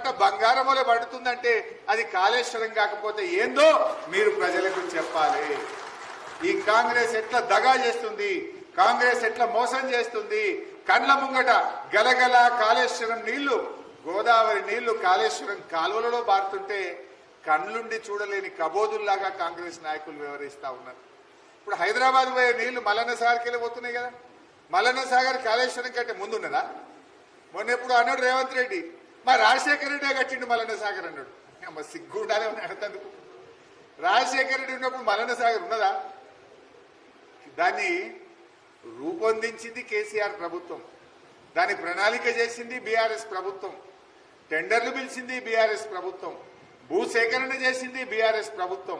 పంట బంగారం వలె పడుతుందంటే అది కాళేశ్వరం కాకపోతే ఏందో మీరు ప్రజలకు చెప్పాలి. ఈ కాంగ్రెస్ ఎట్లా దగా చేస్తుంది, కాంగ్రెస్ ఎట్లా మోసం చేస్తుంది. కండ్ల ముంగట గలగల కాళేశ్వరం నీళ్లు, గోదావరి నీళ్లు కాళేశ్వరం కాలువలలో బారుతుంటే కండ్లుండి చూడలేని కబోదుల్లాగా కాంగ్రెస్ నాయకులు వ్యవహరిస్తా ఉన్నారు. ఇప్పుడు హైదరాబాద్ పోయే నీళ్లు మల్లన్న సాగర్కి వెళ్ళిపోతున్నాయి కదా. మల్లన్న సాగర్ కాళేశ్వరం కంటే ముందున్నదా? మొన్న ఎప్పుడు అన్నాడు రేవంత్ రెడ్డి, మా రాజశేఖర రెడ్డి కట్టిండు మల్లన్న సాగర్ అన్నాడు. సిగ్గు ఉండాలి అడతందుకు. రాజశేఖర రెడ్డి ఉన్నప్పుడు మల్లన్న సాగర్ ఉన్నదా? దాన్ని రూపొందించింది కేసీఆర్ ప్రభుత్వం, దాని ప్రణాళిక చేసింది బీఆర్ఎస్ ప్రభుత్వం, టెండర్లు పిలిచింది బీఆర్ఎస్ ప్రభుత్వం, భూసేకరణ చేసింది బీఆర్ఎస్ ప్రభుత్వం.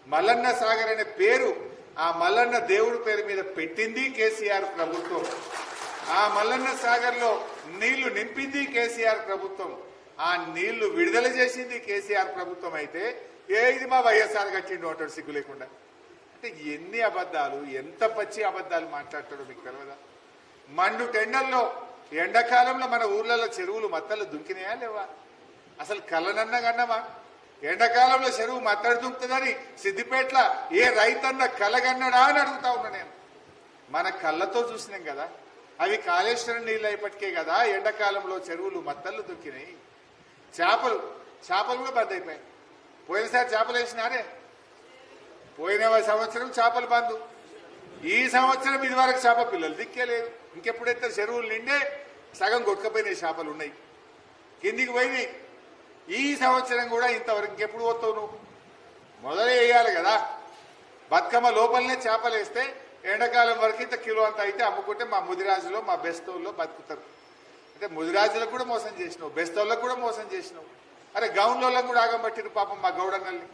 మల్లన్న సాగర్ అనే పేరు ఆ మల్లన్న దేవుడి పేరు మీద పెట్టింది కేసీఆర్ ప్రభుత్వం. ఆ మల్లన్న సాగర్ లో నీళ్లు నింపింది కేసీఆర్ ప్రభుత్వం. ఆ నీళ్లు విడుదల చేసింది కేసీఆర్ ప్రభుత్వం. అయితే ఇది మా వైఎస్ఆర్ కట్టిండు అంటాడు సిగ్గు లేకుండా. అంటే ఎన్ని అబద్ధాలు, ఎంత పచ్చి అబద్ధాలు మాట్లాడతాడో మీకు తెలియదా? మండు టెండర్లో ఎండాకాలంలో మన ఊర్లలో చెరువులు మత్తలు దుంకినాయా లేవా? అసలు కళ్ళనన్నా కన్నమా? ఎండాకాలంలో చెరువు మత్తడి దుంకుతుందని సిద్దిపేటల ఏ రైతన్న కలగన్నడా అని అడుగుతా ఉన్నా నేను. మన కళ్ళతో చూసినాం కదా, అవి కాళేశ్వరం నీళ్ళు అయిపటికే కదా ఎండాకాలంలో చెరువులు మత్తళ్ళు దుక్కినాయి. చేపలు కూడా బంద్ అయిపోయాయి. పోయినసారి చేపలు వేసినారే, పోయిన సంవత్సరం చేపలు బంద్, ఈ సంవత్సరం ఇది వరకు చేప పిల్లలు దిక్కేలేదు. ఇంకెప్పుడైతే చెరువులు నిండే సగం కొట్టుకపోయినాయి, చేపలు ఉన్నాయి కిందికి పోయినాయి. ఈ సంవత్సరం కూడా ఇంతవరకు ఇంకెప్పుడు పోతావు నువ్వు? మొదలే వేయాలి కదా. బతుకమ్మ లోపలనే చేపలు వేస్తే ఎండాకాలం వరకు ఇంత కిలో అంత అయితే అమ్ముకుంటే మా ముదిరాజులో మా బెస్తవుల్లో బతుకుతారు. అంటే ముదిరాజులకు కూడా మోసం చేసినావు, బెస్తవులకు కూడా మోసం చేసినావు. అరే గౌన్లోళ్ళకు కూడా ఆగం పట్టిరు పాపం మా గౌడన్నల్ని.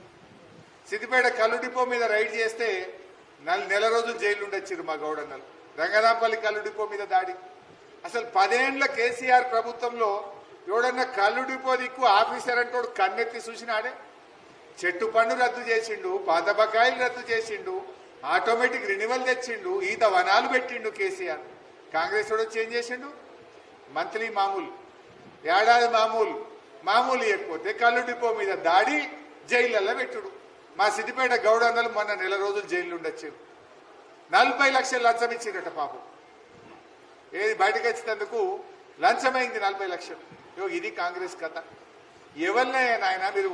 సిద్దిపేట కల్లు డిపో మీద రైడ్ చేస్తే నెల రోజులు జైలు ఉండొచ్చిరు మా గౌడన్నలు. రంగనాంపల్లి కల్లు డిపో మీద దాడి. అసలు 10 ఏళ్ల కేసీఆర్ ప్రభుత్వంలో ఎవడన్నా కల్లు డిపో దిక్కు ఆఫీసర్ అంటోడు కన్నెత్తి చూసినాడే? చెట్టు పన్ను రద్దు చేసిండు, పాత బకాయిలు రద్దు చేసిండు, ఆటోమేటిక్ రెన్యువల్ తెచ్చిండు, ఈత వనాలు పెట్టిండు కేసీఆర్. కాంగ్రెస్ వాడు చేంజ్ చేసిండు. మంత్లీ మామూలు, ఏడాది మామూలు ఇవ్వకపోతే కల్లు డిపో మీద దాడి, జైళ్ళల్లో పెట్టుడు. మా సిద్దిపేట గౌడన్నలు మొన్న నెల రోజులు జైలు ఉండొచ్చారు. 40 లక్షలు లంచం ఇచ్చిందట పాపం. ఏది బయటకు వచ్చినందుకు లంచమైంది 40 లక్షలు. ఇది కాంగ్రెస్ కథ. ఎవరినే నాయన మీరు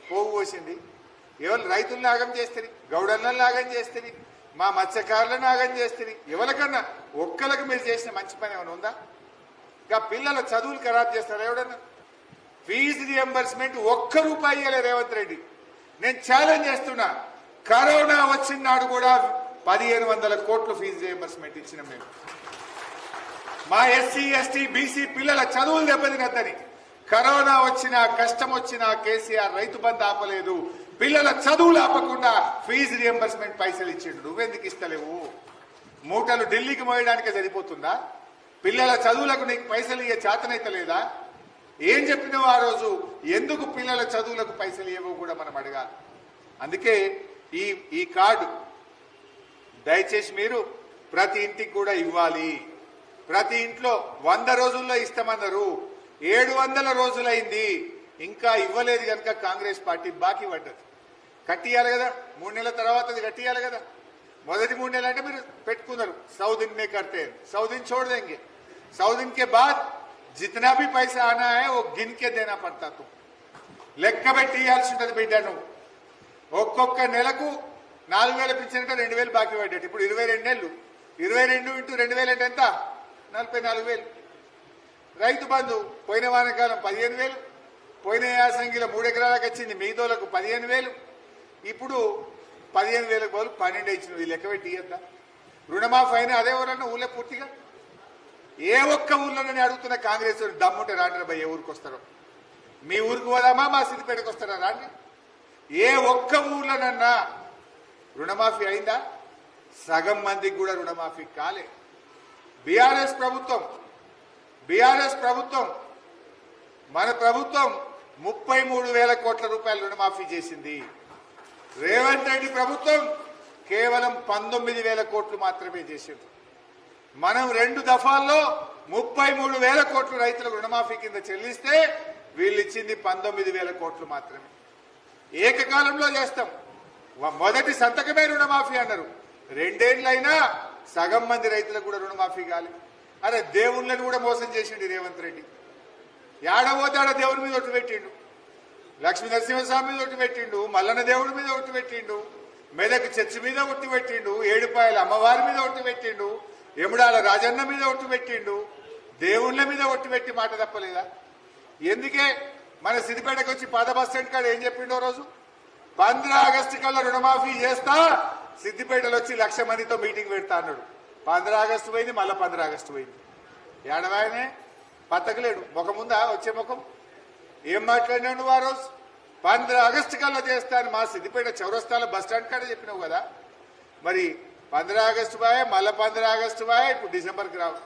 పోగు పోసింది? ఎవరు రైతులను ఆగం చేస్తుంది, గౌడన్నలను ఆగం చేస్తుంది, మా మత్స్యకారులను ఆగం చేస్తుంది. ఎవరికన్నా ఒక్కరికి మీరు చేసిన మంచి పని ఏమైనా ఉందా? ఇంకా పిల్లల చదువులు ఖరాబ్ చేస్తారు ఎవడన్నా? ఫీజు రియంబర్స్మెంట్ ₹1 ఇయ్యలే రేవంత్ రెడ్డి. నేను ఛాలెంజ్ చేస్తున్నా, కరోనా వచ్చిన నాడు కూడా 1500 కోట్ల ఫీజు రియంబర్స్మెంట్ ఇచ్చిన మేము. మా ఎస్సీ ఎస్టీ బీసీ పిల్లల చదువులు దెబ్బతినద్దని. కరోనా వచ్చినా కష్టం వచ్చినా కేసీఆర్ రైతు బంధు ఆపలేదు, పిల్లల చదువులు ఆపకుండా ఫీజు రియంబర్స్మెంట్ పైసలు ఇచ్చిండు. నువ్వెందుకు ఇస్తలేవు? మూటలు ఢిల్లీకి మోయడానికే సరిపోతుందా? పిల్లల చదువులకు నీకు పైసలు ఇయ్యే చేతనైతే లేదా? ఏం చెప్పినావు ఆ రోజు? ఎందుకు పిల్లల చదువులకు పైసలు ఇవ్వవు కూడా మనం అడగాలి. అందుకే ఈ కార్డు దయచేసి మీరు ప్రతి ఇంటికి కూడా ఇవ్వాలి. ప్రతి ఇంట్లో 100 రోజుల్లో ఇస్తామన్నారు. 700 రోజులైంది, ఇంకా ఇవ్వలేదు కనుక కాంగ్రెస్ పార్టీ బాకీ పడ్డది. కట్టియాలి కదా, 3 నెలల తర్వాత అది కట్టియాలి కదా. మొదటి 3 నెలలు అంటే మీరు పెట్టుకున్నారు, 100 दिन में करते हैं, 100 दिन छोड़ देंगे, 100 दिन के बाद जितना भी पैसा आना है वो गिन के देना पड़ता. तुम లెక్క పెట్టి ఇవ్వాల్సి ఉంటుంది బిడ్డ. నువ్వు ఒక్కొక్క నెలకు 4000 పిచ్చినట్టు 2000 బాకీ పడ్డట్టు. ఇప్పుడు 22 నెలలు, 22 × 2000 అంటే ఎంత? 44,000. రైతు బంధు పోయిన వానకాలం 15,000, పోయిన యాసంగిలో 3 ఎకరాలకు వచ్చింది, మిగతాలకు 15,000. ఇప్పుడు 15,000 బదులు 12 ఇచ్చిన. లెక్క పెట్టి ఇయ్యద్దా? రుణమాఫీ అయినా అదే ఊరన్నా ఊళ్ళో పూర్తిగా? ఏ ఒక్క ఊర్లోనే అడుగుతున్న కాంగ్రెస్ దమ్ముంటే రాండి భయ, ఏ ఊరికి వస్తారో? మీ ఊరికి పోదామా, మా సిద్దిపేటకు వస్తారా? రాండి. ఏ ఒక్క ఊర్లోనన్నా రుణమాఫీ అయిందా? సగం మందికి కూడా రుణమాఫీ కాలే. బీఆర్ఎస్ ప్రభుత్వం మన ప్రభుత్వం 33,000 కోట్ల రూపాయలు రుణమాఫీ చేసింది. రేవంత్ రెడ్డి ప్రభుత్వం కేవలం 19,000 కోట్లు మాత్రమే చేసింది. మనం 2 దఫాల్లో 33,000 కోట్లు రైతులకు రుణమాఫీ కింద చెల్లిస్తే వీళ్ళు ఇచ్చింది 19,000 కోట్లు మాత్రమే. ఏకకాలంలో చేస్తాం. మొదటి సంతకమే రుణమాఫీ అన్నారు. 2 ఏళ్లైనా సగం మంది రైతులకు కూడా రుణమాఫీ కాలి. అరే దేవుళ్ళని కూడా మోసం చేసిండు రేవంత్ రెడ్డి. ఏడబోతే ఆడ దేవుడి మీద ఒట్టు పెట్టిండు, లక్ష్మీ నరసింహస్వామి మీద ఒట్టు పెట్టిండు, మల్లన్న దేవుడి మీద ఒట్టు పెట్టిండు, మెదక్ చర్చి మీద ఒట్టు పెట్టిండు, ఏడుపాయల అమ్మవారి మీద ఒట్టు పెట్టిండు, ఎముడాల రాజన్న మీద ఒట్టు పెట్టిండు, దేవుళ్ళ మీద ఒట్టు పెట్టి మాట తప్పలేదా? ఎందుకే మన సిద్దిపేటకు వచ్చి పాత బస్ స్టాండ్ కాడ ఏం చెప్పిండో రోజు 15 ఆగస్టు కల్లా రుణమాఫీ చేస్తా, సిద్దిపేటలో వచ్చి 1,00,000 మందితో మీటింగ్ పెడతా అన్నాడు. 15 ఆగస్టు పోయింది, మళ్ళీ 15 ఆగస్టు పోయింది. ఏడవాయనే పత్తకలేడు. ముఖం ఉందా? వచ్చే ముఖం ఏం మాట్లాడినావు నువ్వు ఆ రోజు? 15 ఆగస్టు కల్లా చేస్తా అని మా సిద్దిపేట చౌరస్తాలో బస్ స్టాండ్ కాడ చెప్పినావు కదా. మరి 15 ఆగస్టు బాయ్, మళ్ళీ 15 ఆగస్టు బాయ్, ఇప్పుడు డిసెంబర్కి రావు.